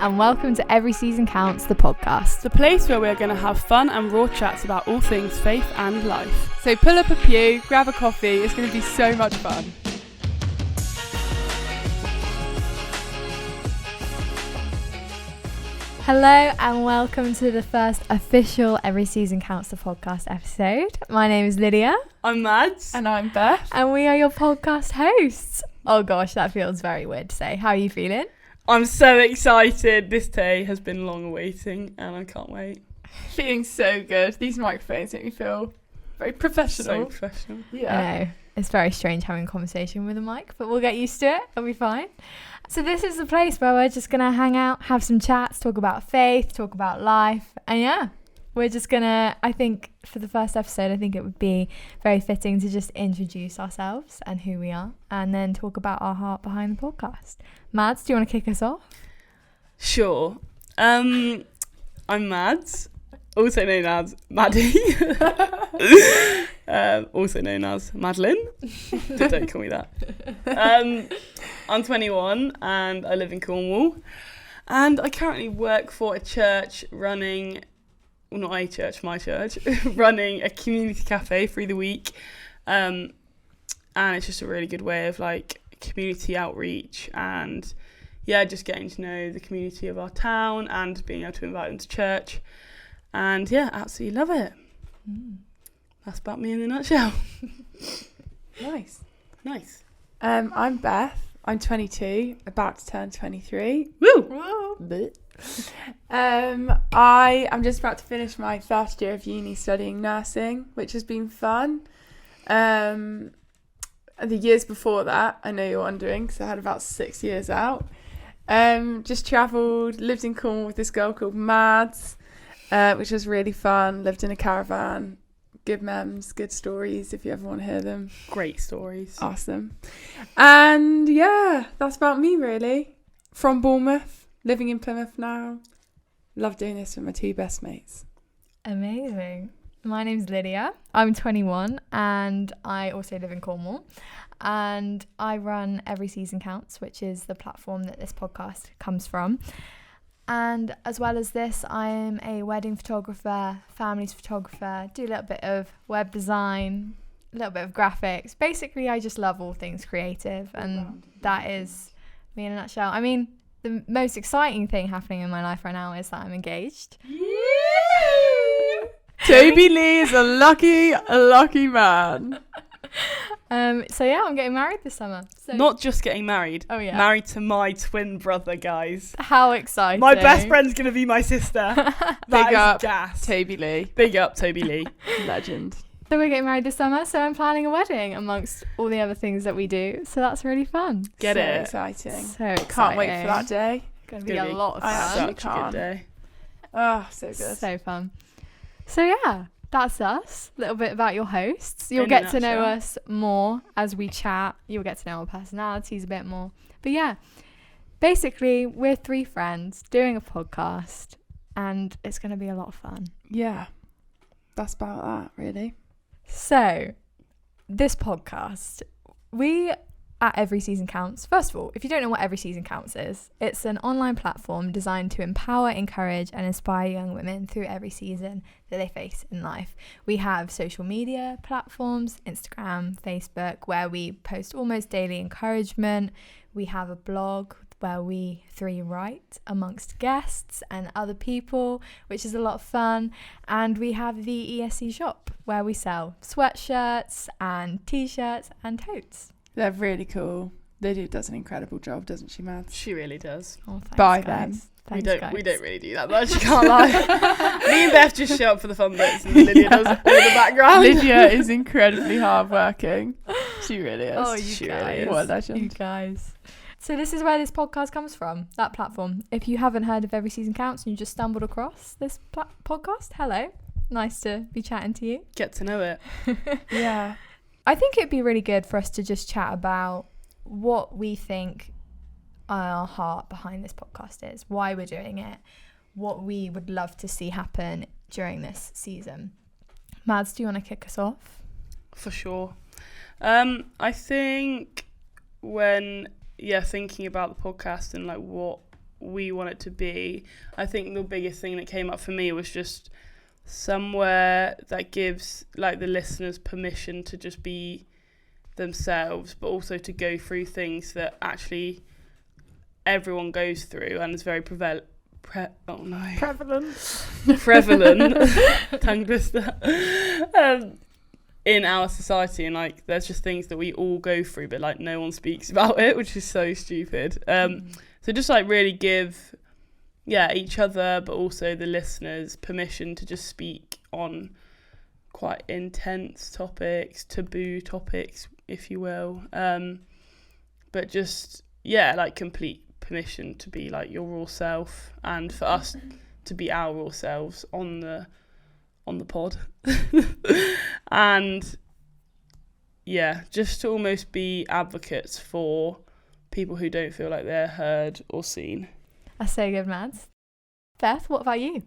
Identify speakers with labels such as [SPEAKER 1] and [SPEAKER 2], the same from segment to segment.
[SPEAKER 1] and welcome to Every Season Counts, the podcast.
[SPEAKER 2] The place where we're going to have fun and raw chats about all things faith and life.
[SPEAKER 3] So pull up a pew, grab a coffee, it's going to be so much fun.
[SPEAKER 1] Hello and welcome to the first official Every Season Counts, the podcast episode. My name is Lydia.
[SPEAKER 2] I'm Mads.
[SPEAKER 3] And I'm Beth.
[SPEAKER 1] And we are your podcast hosts. Oh gosh, that feels very weird to say. How are you feeling?
[SPEAKER 2] I'm so excited. This day has been long awaiting and I can't wait.
[SPEAKER 3] Feeling so good. These microphones make me feel very professional.
[SPEAKER 2] So professional.
[SPEAKER 3] Yeah.
[SPEAKER 1] I know. It's very strange having a conversation with a mic, but we'll get used to it. It'll be fine. So this is the place where we're just going to hang out, have some chats, talk about faith, talk about life. And yeah, we're just going to, I think for the first episode, I think it would be very fitting to just introduce ourselves and who we are and then talk about our heart behind the podcast. Mads, do you want to kick us off?
[SPEAKER 2] Sure. I'm Mads, also known as Maddie. Also known as Madeline. Don't call me that. I'm 21 and I live in Cornwall. And I currently work for a church running, well, not a church, my church, running a community cafe through the week. And it's just a really good way of like community outreach and just getting to know the community of our town and being able to invite them to church. And yeah, absolutely love it. That's about me in a nutshell.
[SPEAKER 3] Nice.
[SPEAKER 2] I'm
[SPEAKER 3] Beth. I'm 22, about to turn 23.
[SPEAKER 2] Woo!
[SPEAKER 3] I am just about to finish my first year of uni studying nursing, which has been fun. The years before that, I know you're wondering, because I had about 6 years out. Just travelled, lived in Cornwall with this girl called Mads, which was really fun. Lived in a caravan. Good memes, good stories if you ever want to hear them.
[SPEAKER 2] Great stories.
[SPEAKER 3] Awesome. And yeah, that's about me really. From Bournemouth, living in Plymouth now. Love doing this with my two best mates.
[SPEAKER 1] Amazing. My name's Lydia. I'm 21 and I also live in Cornwall. And I run Every Season Counts, which is the platform that this podcast comes from. And as well as this, I'm a wedding photographer, families photographer, do a little bit of web design, a little bit of graphics. Basically, I just love all things creative, and that is me in a nutshell. I mean, the most exciting thing happening in my life right now is that I'm engaged.
[SPEAKER 3] Toby Lee is a lucky man.
[SPEAKER 1] So yeah, I'm getting married this summer. So.
[SPEAKER 2] Not just getting married.
[SPEAKER 1] Oh yeah.
[SPEAKER 2] Married to my twin brother, guys.
[SPEAKER 1] How exciting.
[SPEAKER 2] My best friend's going to be my sister.
[SPEAKER 3] Big up,
[SPEAKER 2] gas.
[SPEAKER 3] Toby Lee.
[SPEAKER 2] Big up, Toby Lee.
[SPEAKER 3] Legend.
[SPEAKER 1] So we're getting married this summer, so I'm planning a wedding amongst all the other things that we do. So that's really fun.
[SPEAKER 2] Get it.
[SPEAKER 3] Exciting.
[SPEAKER 1] So exciting.
[SPEAKER 3] Can't wait for that day.
[SPEAKER 1] Gonna be a lot of fun.
[SPEAKER 2] Such a good day.
[SPEAKER 3] Oh, so good.
[SPEAKER 1] So fun. So yeah, that's us. A little bit about your hosts. You'll get to know us more as we chat. You'll get to know our personalities a bit more. But yeah, basically we're three friends doing a podcast and it's going to be a lot of fun.
[SPEAKER 3] Yeah, that's about that really.
[SPEAKER 1] So this podcast, we at Every Season Counts. First of all, if you don't know what Every Season Counts is, it's an online platform designed to empower, encourage and inspire young women through every season that they face in life. We have social media platforms, Instagram, Facebook, where we post almost daily encouragement. We have a blog where we three write amongst guests and other people, which is a lot of fun. And we have the ESC shop where we sell sweatshirts and t-shirts and totes.
[SPEAKER 3] They're really cool. Lydia does an incredible job, doesn't she, Mads?
[SPEAKER 2] She really does.
[SPEAKER 1] Oh, thanks,
[SPEAKER 3] Bye
[SPEAKER 1] guys.
[SPEAKER 3] then.
[SPEAKER 2] We don't really do that much, can't lie. Me and Beth just show up for the fun bits and Lydia does all the background.
[SPEAKER 3] Lydia is incredibly hardworking. She really is.
[SPEAKER 1] Oh,
[SPEAKER 2] She
[SPEAKER 1] guys.
[SPEAKER 2] really is.
[SPEAKER 3] What a legend.
[SPEAKER 1] You guys. So this is where this podcast comes from, that platform. If you haven't heard of Every Season Counts and you just stumbled across this podcast, hello. Nice to be chatting to you.
[SPEAKER 2] Get to know it.
[SPEAKER 3] Yeah.
[SPEAKER 1] I think it'd be really good for us to just chat about what we think our heart behind this podcast is, why we're doing it, what we would love to see happen during this season. Mads, do you want to kick us off?
[SPEAKER 2] For sure. I think when thinking about the podcast and like what we want it to be. I think the biggest thing that came up for me was just somewhere that gives like the listeners permission to just be themselves, but also to go through things that actually everyone goes through and is very prevalent. Tongue twister. In our society, and like there's just things that we all go through, but like no one speaks about it, which is so stupid. So just like really give each other, but also the listeners, permission to just speak on quite intense topics, taboo topics, if you will, but just like complete permission to be like your raw self, and for us to be our raw selves on the pod. And just to almost be advocates for people who don't feel like they're heard or seen.
[SPEAKER 1] That's so good, Mads. Beth, what about you?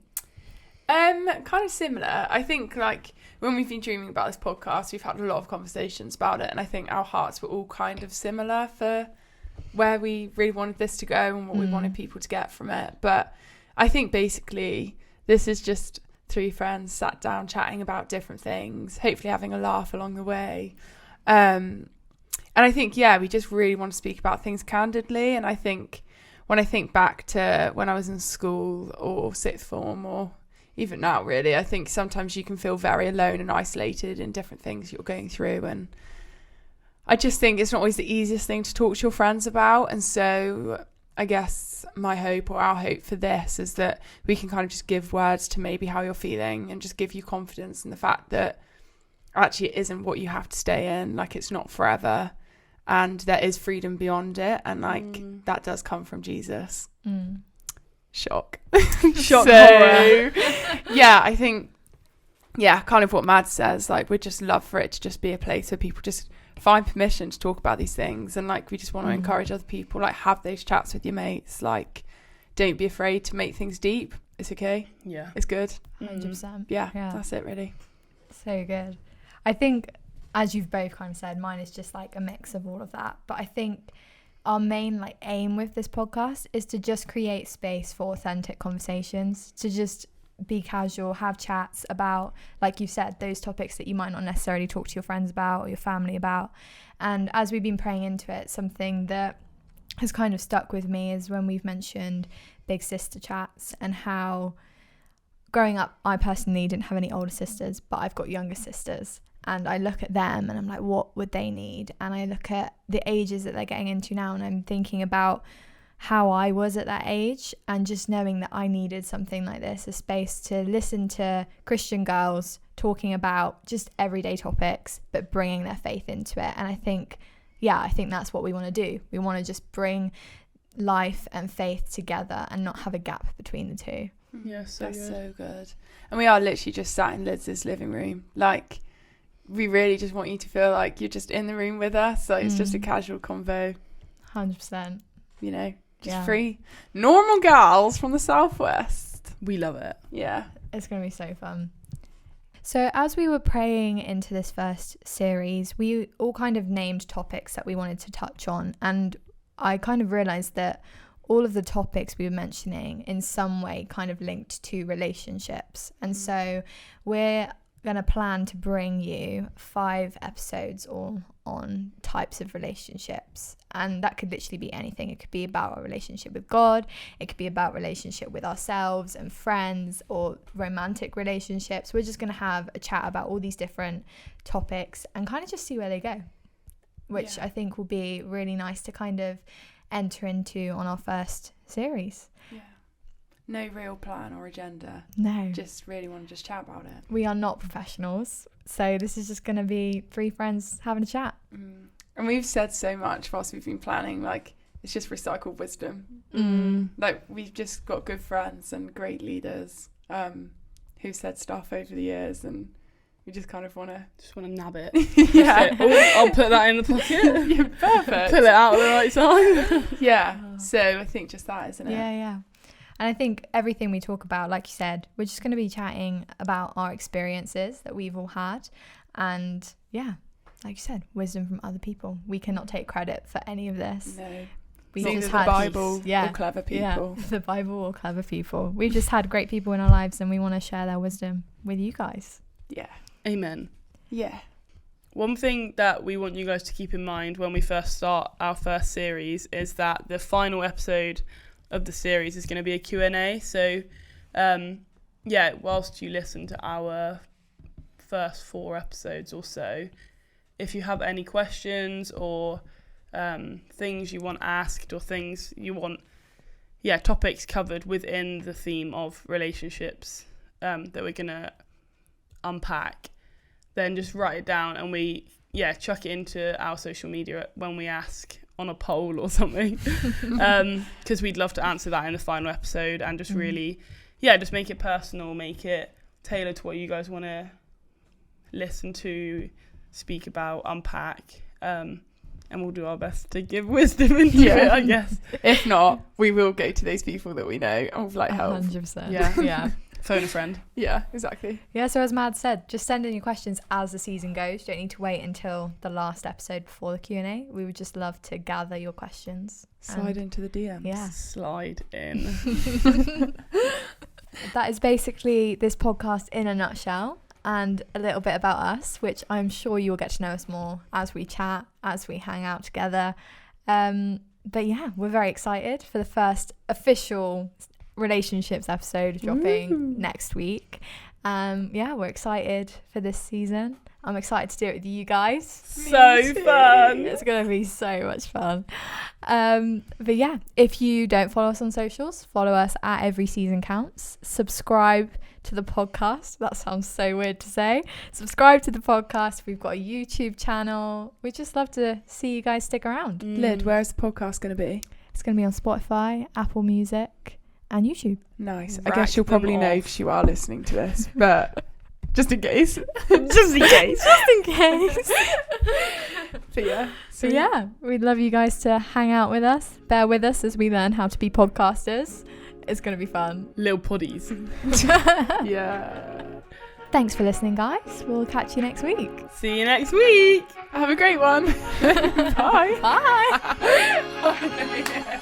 [SPEAKER 3] Kind of similar. I think like when we've been dreaming about this podcast, we've had a lot of conversations about it, and I think our hearts were all kind of similar for where we really wanted this to go and what we wanted people to get from it. But I think basically this is just 3 friends sat down chatting about different things, hopefully having a laugh along the way. And I think, we just really want to speak about things candidly. And I think when I think back to when I was in school or sixth form, or even now really, I think sometimes you can feel very alone and isolated in different things you're going through. And I just think it's not always the easiest thing to talk to your friends about. And so I guess my hope, or our hope for this, is that we can kind of just give words to maybe how you're feeling and just give you confidence in the fact that actually it isn't what you have to stay in, like it's not forever, and there is freedom beyond it, and like that does come from Jesus. Shock horror. I think kind of what Mad says, like we'd just love for it to just be a place where people just find permission to talk about these things, and like we just want to encourage other people, like have those chats with your mates, like don't be afraid to make things deep. It's okay, it's good.
[SPEAKER 1] 100%.
[SPEAKER 3] That's it really.
[SPEAKER 1] So good. I think, as you've both kind of said, mine is just like a mix of all of that, but I think our main like aim with this podcast is to just create space for authentic conversations, to just be casual, have chats about, like you said, those topics that you might not necessarily talk to your friends about or your family about. And as we've been praying into it, something that has kind of stuck with me is when we've mentioned big sister chats, and how growing up I personally didn't have any older sisters, but I've got younger sisters, and I look at them and I'm like, what would they need? And I look at the ages that they're getting into now, and I'm thinking about how I was at that age, and just knowing that I needed something like this, a space to listen to Christian girls talking about just everyday topics, but bringing their faith into it. And I think that's what we want to do. We want to just bring life and faith together and not have a gap between the two.
[SPEAKER 3] So good. And we are literally just sat in Liz's living room. Like, we really just want you to feel like you're just in the room with us. Like, it's just a casual convo.
[SPEAKER 1] 100%.
[SPEAKER 3] You know, just 3 normal gals from the southwest.
[SPEAKER 2] We love it.
[SPEAKER 3] Yeah.
[SPEAKER 1] It's going to be so fun. So as we were praying into this first series, we all kind of named topics that we wanted to touch on. And I kind of realised that all of the topics we were mentioning in some way kind of linked to relationships. And so we're going to plan to bring you 5 episodes all on types of relationships, and that could literally be anything. It could be about our relationship with God, it could be about relationship with ourselves and friends, or romantic relationships. We're just going to have a chat about all these different topics and kind of just see where they go, which I think will be really nice to kind of enter into on our first series.
[SPEAKER 3] No real plan or agenda.
[SPEAKER 1] No.
[SPEAKER 3] Just really want to just chat about it.
[SPEAKER 1] We are not professionals, so this is just going to be 3 friends having a chat.
[SPEAKER 3] And we've said so much whilst we've been planning, like, it's just recycled wisdom. Like, we've just got good friends and great leaders who've said stuff over the years, and we just kind of want to
[SPEAKER 2] nab it.
[SPEAKER 3] I'll
[SPEAKER 2] put that in the pocket.
[SPEAKER 3] Perfect.
[SPEAKER 2] Pull it out at the right time.
[SPEAKER 3] So I think just that, isn't it?
[SPEAKER 1] Yeah. And I think everything we talk about, like you said, we're just going to be chatting about our experiences that we've all had. And like you said, wisdom from other people. We cannot take credit for any of this.
[SPEAKER 3] No.
[SPEAKER 1] We
[SPEAKER 3] It's
[SPEAKER 1] just
[SPEAKER 3] either
[SPEAKER 1] had
[SPEAKER 3] the Bible
[SPEAKER 1] yeah,
[SPEAKER 3] or clever people.
[SPEAKER 1] Yeah, the Bible or clever people. We've just had great people in our lives, and we want to share their wisdom with you guys.
[SPEAKER 3] Yeah.
[SPEAKER 2] Amen.
[SPEAKER 3] Yeah.
[SPEAKER 2] One thing that we want you guys to keep in mind when we first start our first series is that the final episode of the series is going to be a Q&A. So, whilst you listen to our first 4 episodes or so, if you have any questions or things you want asked or things you want, topics covered within the theme of relationships that we're going to unpack, then just write it down and we chuck it into our social media when we ask on a poll or something, because we'd love to answer that in the final episode and just really just make it personal, make it tailored to what you guys want to listen to, speak about, unpack, and we'll do our best to give wisdom into it, I guess.
[SPEAKER 3] If not, we will go to those people that we know and we'll like help.
[SPEAKER 1] 100%.
[SPEAKER 3] Yeah.
[SPEAKER 2] Phone a friend.
[SPEAKER 3] Yeah, exactly.
[SPEAKER 1] Yeah, so as Mad said, just send in your questions as the season goes. You don't need to wait until the last episode before the Q&A. We would just love to gather your questions.
[SPEAKER 3] Slide into the DMs.
[SPEAKER 1] Yeah.
[SPEAKER 2] Slide in.
[SPEAKER 1] That is basically this podcast in a nutshell, and a little bit about us, which I'm sure you'll get to know us more as we chat, as we hang out together. But yeah, we're very excited for the first official relationships episode dropping next week. We're excited for this season. I'm excited to do it with you guys.
[SPEAKER 2] So fun.
[SPEAKER 1] It's going to be so much fun. But yeah, if you don't follow us on socials, follow us at Every Season Counts. Subscribe to the podcast. That sounds so weird to say. Subscribe to the podcast. We've got a YouTube channel. We just love to see you guys stick around.
[SPEAKER 3] Lyd, where's the podcast going to be?
[SPEAKER 1] It's going to be on Spotify, Apple Music and YouTube.
[SPEAKER 3] Nice.
[SPEAKER 2] Rack
[SPEAKER 3] I guess you'll probably
[SPEAKER 2] them
[SPEAKER 3] know
[SPEAKER 2] off.
[SPEAKER 3] because you are listening to this, but just in case.
[SPEAKER 2] Just in case.
[SPEAKER 1] Just in case.
[SPEAKER 3] But yeah.
[SPEAKER 1] So yeah, we'd love you guys to hang out with us. Bear with us as we learn how to be podcasters. It's going to be fun.
[SPEAKER 2] Little poddies.
[SPEAKER 3] Yeah.
[SPEAKER 1] Thanks for listening, guys. We'll catch you next week.
[SPEAKER 2] See you next week.
[SPEAKER 3] Have a great one. Bye.
[SPEAKER 1] Bye.
[SPEAKER 3] Bye.